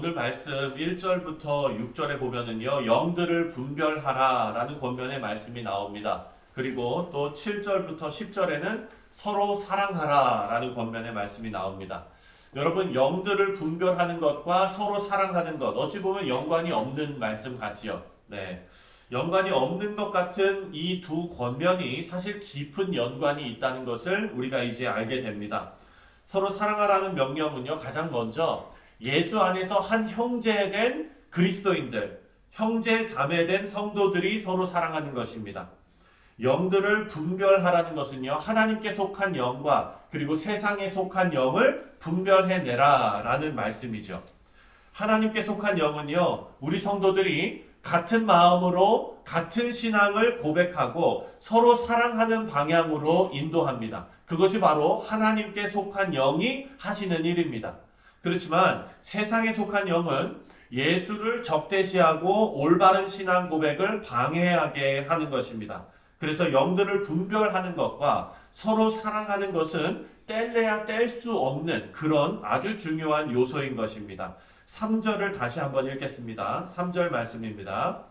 오늘 말씀 1절부터 6절에 보면은요, 영들을 분별하라 라는 권면의 말씀이 나옵니다. 그리고 또 7절부터 10절에는 서로 사랑하라 라는 권면의 말씀이 나옵니다. 여러분, 영들을 분별하는 것과 서로 사랑하는 것, 어찌 보면 연관이 없는 말씀 같지요. 네. 연관이 없는 것 같은 이 두 권면이 사실 깊은 연관이 있다는 것을 우리가 이제 알게 됩니다. 서로 사랑하라는 명령은요, 가장 먼저 예수 안에서 한 형제된 그리스도인들, 형제 자매된 성도들이 서로 사랑하는 것입니다. 영들을 분별하라는 것은요, 하나님께 속한 영과 그리고 세상에 속한 영을 분별해내라 라는 말씀이죠. 하나님께 속한 영은요, 우리 성도들이 같은 마음으로 같은 신앙을 고백하고 서로 사랑하는 방향으로 인도합니다. 그것이 바로 하나님께 속한 영이 하시는 일입니다. 그렇지만 세상에 속한 영은 예수를 적대시하고 올바른 신앙 고백을 방해하게 하는 것입니다. 그래서 영들을 분별하는 것과 서로 사랑하는 것은 뗄래야 뗄 수 없는 그런 아주 중요한 요소인 것입니다. 3절을 다시 한번 읽겠습니다. 3절 말씀입니다.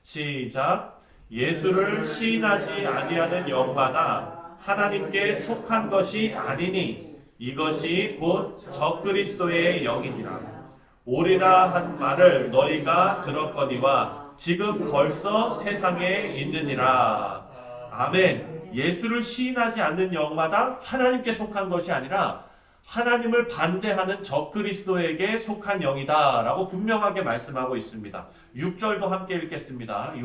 시작. 예수를 시인하지 아니하는 영마다 하나님께 속한 것이 아니니 이것이 곧 적그리스도의 영이니라. 오리라 한 말을 너희가 들었거니와 지금 벌써 세상에 있느니라. 아멘. 예수를 시인하지 않는 영마다 하나님께 속한 것이 아니라 하나님을 반대하는 적그리스도에게 속한 영이다 라고 분명하게 말씀하고 있습니다. 6절도 함께 읽겠습니다.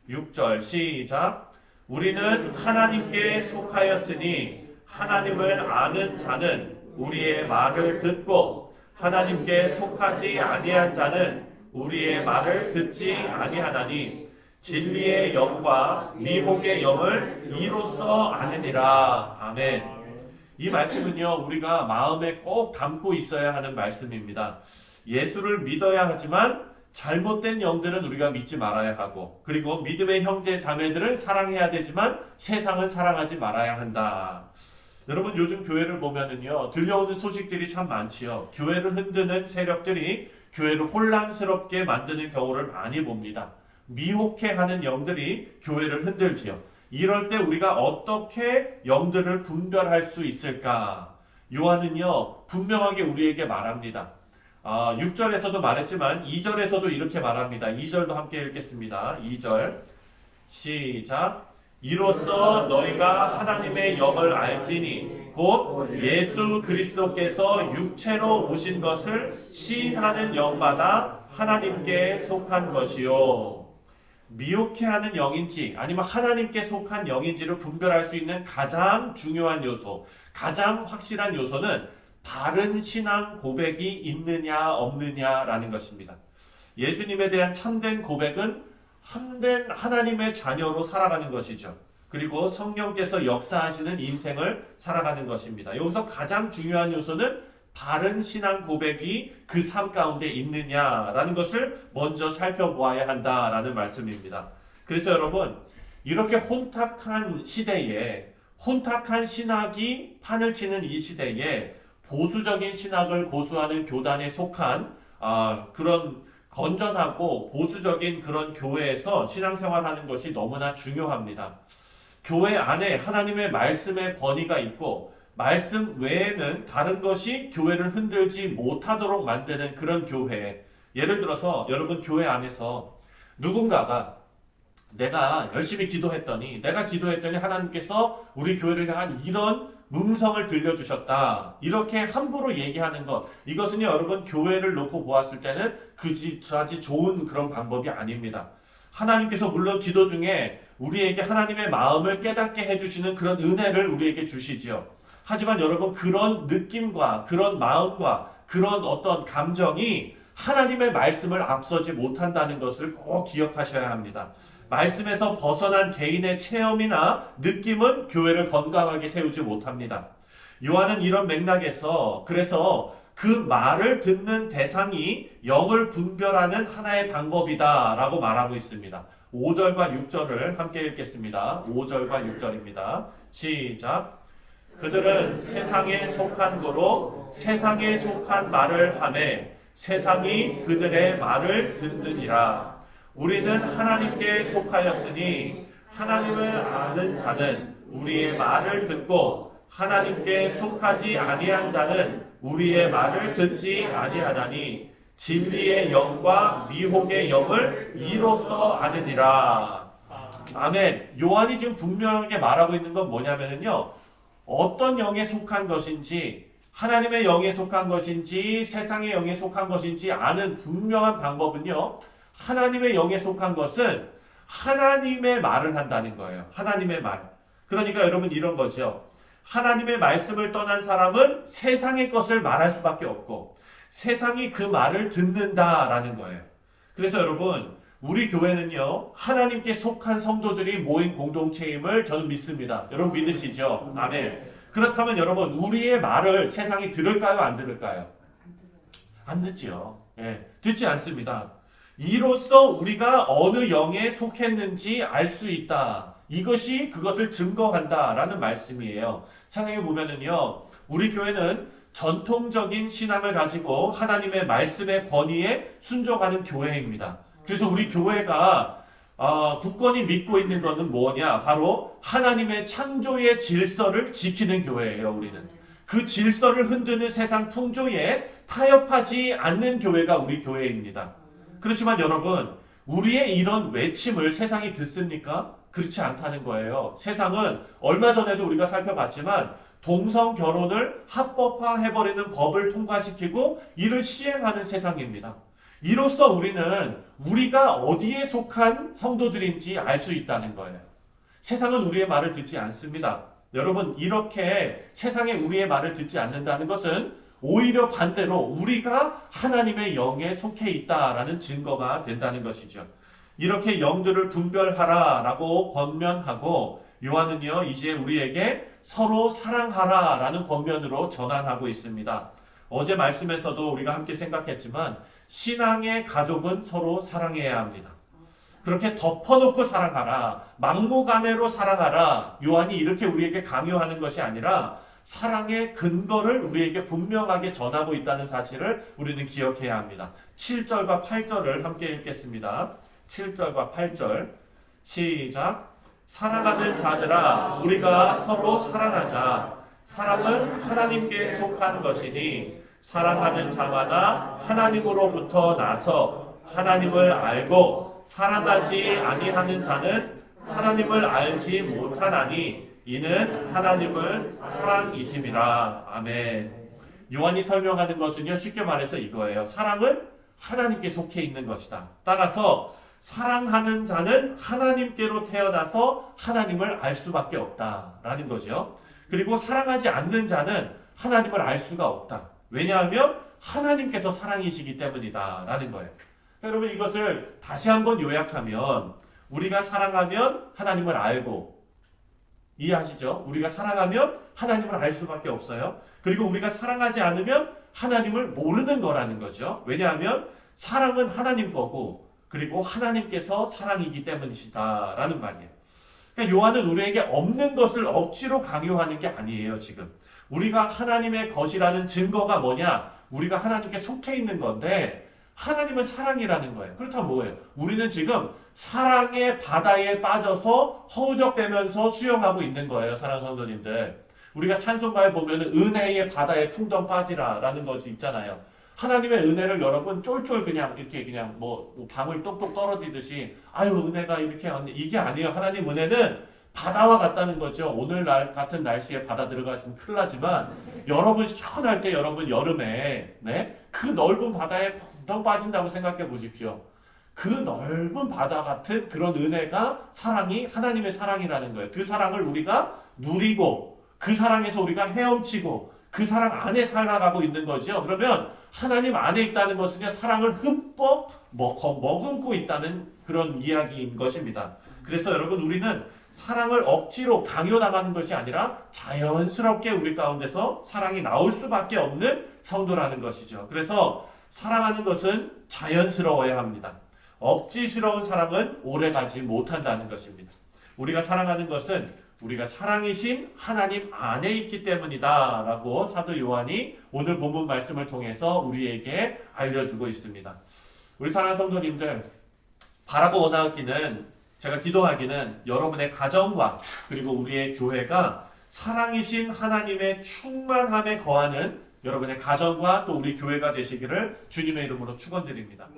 6절 시작. 우리는 하나님께 속하였으니 하나님을 아는 자는 우리의 말을 듣고 하나님께 속하지 아니한 자는 우리의 말을 듣지 아니하나니 진리의 영과 미혹의 영을 이로써 아느니라. 아멘. 이 말씀은요, 우리가 마음에 꼭 담고 있어야 하는 말씀입니다. 예수를 믿어야 하지만 잘못된 영들은 우리가 믿지 말아야 하고, 그리고 믿음의 형제 자매들은 사랑해야 되지만 세상은 사랑하지 말아야 한다. 여러분, 요즘 교회를 보면은요, 들려오는 소식들이 참 많지요. 교회를 흔드는 세력들이 교회를 혼란스럽게 만드는 경우를 많이 봅니다. 미혹해하는 영들이 교회를 흔들지요. 이럴 때 우리가 어떻게 영들을 분별할 수 있을까? 요한은요, 분명하게 우리에게 말합니다. 6절에서도 말했지만 2절에서도 이렇게 말합니다. 2절도 함께 읽겠습니다. 2절 시작. 이로써 너희가 하나님의 영을 알지니 곧 예수 그리스도께서 육체로 오신 것을 시인하는 영마다 하나님께 속한 것이요. 미혹해하는 영인지 아니면 하나님께 속한 영인지를 분별할 수 있는 가장 중요한 요소, 가장 확실한 요소는 바른 신앙 고백이 있느냐 없느냐라는 것입니다. 예수님에 대한 참된 고백은 참된 하나님의 자녀로 살아가는 것이죠. 그리고 성령께서 역사하시는 인생을 살아가는 것입니다. 여기서 가장 중요한 요소는 바른 신앙 고백이 그 삶 가운데 있느냐라는 것을 먼저 살펴보아야 한다라는 말씀입니다. 그래서 여러분, 이렇게 혼탁한 시대에 혼탁한 신학이 판을 치는 이 시대에 보수적인 신학을 고수하는 교단에 속한 그런 건전하고 보수적인 그런 교회에서 신앙생활하는 것이 너무나 중요합니다. 교회 안에 하나님의 말씀의 권위가 있고 말씀 외에는 다른 것이 교회를 흔들지 못하도록 만드는 그런 교회. 예를 들어서 여러분, 교회 안에서 누군가가 내가 열심히 기도했더니 하나님께서 우리 교회를 향한 이런 음성을 들려주셨다. 이렇게 함부로 얘기하는 것, 이것은 여러분 교회를 놓고 보았을 때는 그다지 좋은 그런 방법이 아닙니다. 하나님께서 물론 기도 중에 우리에게 하나님의 마음을 깨닫게 해주시는 그런 은혜를 우리에게 주시지요. 하지만 여러분, 그런 느낌과 그런 마음과 그런 어떤 감정이 하나님의 말씀을 앞서지 못한다는 것을 꼭 기억하셔야 합니다. 말씀에서 벗어난 개인의 체험이나 느낌은 교회를 건강하게 세우지 못합니다. 요한은 이런 맥락에서 그래서 그 말을 듣는 대상이 영을 분별하는 하나의 방법이다라고 말하고 있습니다. 5절과 6절을 함께 읽겠습니다. 5절과 6절입니다. 시작. 그들은 세상에 속한 거로 세상에 속한 말을 하매 세상이 그들의 말을 듣느니라. 우리는 하나님께 속하였으니 하나님을 아는 자는 우리의 말을 듣고 하나님께 속하지 아니한 자는 우리의 말을 듣지 아니하나니 진리의 영과 미혹의 영을 이로써 아느니라. 아멘. 요한이 지금 분명하게 말하고 있는 건 뭐냐면요, 어떤 영에 속한 것인지, 하나님의 영에 속한 것인지 세상의 영에 속한 것인지 아는 분명한 방법은요, 하나님의 영에 속한 것은 하나님의 말을 한다는 거예요. 하나님의 말. 그러니까 여러분 이런 거죠. 하나님의 말씀을 떠난 사람은 세상의 것을 말할 수밖에 없고 세상이 그 말을 듣는다라는 거예요. 그래서 여러분, 우리 교회는요, 하나님께 속한 성도들이 모인 공동체임을 저는 믿습니다. 여러분 믿으시죠? 아멘. 그렇다면 여러분, 우리의 말을 세상이 들을까요? 안 들을까요? 안 듣지요. 예, 듣지 않습니다. 이로써 우리가 어느 영에 속했는지 알 수 있다. 이것이 그것을 증거한다라는 말씀이에요. 생각해 보면은요, 우리 교회는 전통적인 신앙을 가지고 하나님의 말씀의 권위에 순종하는 교회입니다. 그래서 우리 교회가 굳건히 믿고 있는 것은 뭐냐? 바로 하나님의 창조의 질서를 지키는 교회예요. 우리는 그 질서를 흔드는 세상 풍조에 타협하지 않는 교회가 우리 교회입니다. 그렇지만 여러분, 우리의 이런 외침을 세상이 듣습니까? 그렇지 않다는 거예요. 세상은 얼마 전에도 우리가 살펴봤지만 동성 결혼을 합법화해버리는 법을 통과시키고 이를 시행하는 세상입니다. 이로써 우리는 우리가 어디에 속한 성도들인지 알 수 있다는 거예요. 세상은 우리의 말을 듣지 않습니다. 여러분, 이렇게 세상에 우리의 말을 듣지 않는다는 것은 오히려 반대로 우리가 하나님의 영에 속해 있다라는 증거가 된다는 것이죠. 이렇게 영들을 분별하라라고 권면하고 요한은요, 이제 우리에게 서로 사랑하라라는 권면으로 전환하고 있습니다. 어제 말씀에서도 우리가 함께 생각했지만 신앙의 가족은 서로 사랑해야 합니다. 그렇게 덮어놓고 사랑하라, 막무가내로 사랑하라, 요한이 이렇게 우리에게 강요하는 것이 아니라 사랑의 근거를 우리에게 분명하게 전하고 있다는 사실을 우리는 기억해야 합니다. 7절과 8절을 함께 읽겠습니다. 7절과 8절 시작. 사랑하는 자들아, 우리가 서로 사랑하자. 사랑은 하나님께 속한 것이니 사랑하는 자마다 하나님으로부터 나서 하나님을 알고 사랑하지 아니하는 자는 하나님을 알지 못하나니 이는 하나님은 사랑이심이라. 아멘. 요한이 설명하는 것은요, 쉽게 말해서 이거예요. 사랑은 하나님께 속해 있는 것이다. 따라서 사랑하는 자는 하나님께로 태어나서 하나님을 알 수밖에 없다라는 거죠. 그리고 사랑하지 않는 자는 하나님을 알 수가 없다. 왜냐하면 하나님께서 사랑이시기 때문이다라는 거예요. 여러분, 이것을 다시 한번 요약하면 우리가 사랑하면 하나님을 알고, 이해하시죠? 우리가 사랑하면 하나님을 알 수밖에 없어요. 그리고 우리가 사랑하지 않으면 하나님을 모르는 거라는 거죠. 왜냐하면 사랑은 하나님 거고 그리고 하나님께서 사랑이기 때문이시다라는 말이에요. 그러니까 요한은 우리에게 없는 것을 억지로 강요하는 게 아니에요. 지금 우리가 하나님의 것이라는 증거가 뭐냐? 우리가 하나님께 속해 있는 건데 하나님은 사랑이라는 거예요. 그렇다면 뭐예요? 우리는 지금 사랑의 바다에 빠져서 허우적대면서 수영하고 있는 거예요. 사랑하는 성도님들, 우리가 찬송가에 보면 은혜의 바다에 풍덩 빠지라라는 것이 있잖아요. 하나님의 은혜를 여러분 쫄쫄 그냥 이렇게 그냥 뭐 밤을 똑똑 떨어지듯이 아유 은혜가 이렇게 왔네, 이게 아니에요. 하나님 은혜는 바다와 같다는 거죠. 오늘날 같은 날씨에 바다 들어가시면 큰일 나지만 여러분 시원할 때, 여러분 여름에 그 넓은 바다에 펑덩 빠진다고 생각해 보십시오. 그 넓은 바다 같은 그런 은혜가 사랑이 하나님의 사랑이라는 거예요. 그 사랑을 우리가 누리고 그 사랑에서 우리가 헤엄치고 그 사랑 안에 살아가고 있는 거죠. 그러면 하나님 안에 있다는 것은 사랑을 흠뻑 머금고 있다는 그런 이야기인 것입니다. 그래서 여러분, 우리는 사랑을 억지로 강요나가는 것이 아니라 자연스럽게 우리 가운데서 사랑이 나올 수밖에 없는 성도라는 것이죠. 그래서 사랑하는 것은 자연스러워야 합니다. 억지스러운 사랑은 오래가지 못한다는 것입니다. 우리가 사랑하는 것은 우리가 사랑이신 하나님 안에 있기 때문이다 라고 사도 요한이 오늘 본문 말씀을 통해서 우리에게 알려주고 있습니다. 우리 사랑하는 성도님들, 바라고 원하기는, 제가 기도하기는 여러분의 가정과 그리고 우리의 교회가 사랑이신 하나님의 충만함에 거하는 여러분의 가정과 또 우리 교회가 되시기를 주님의 이름으로 축원드립니다.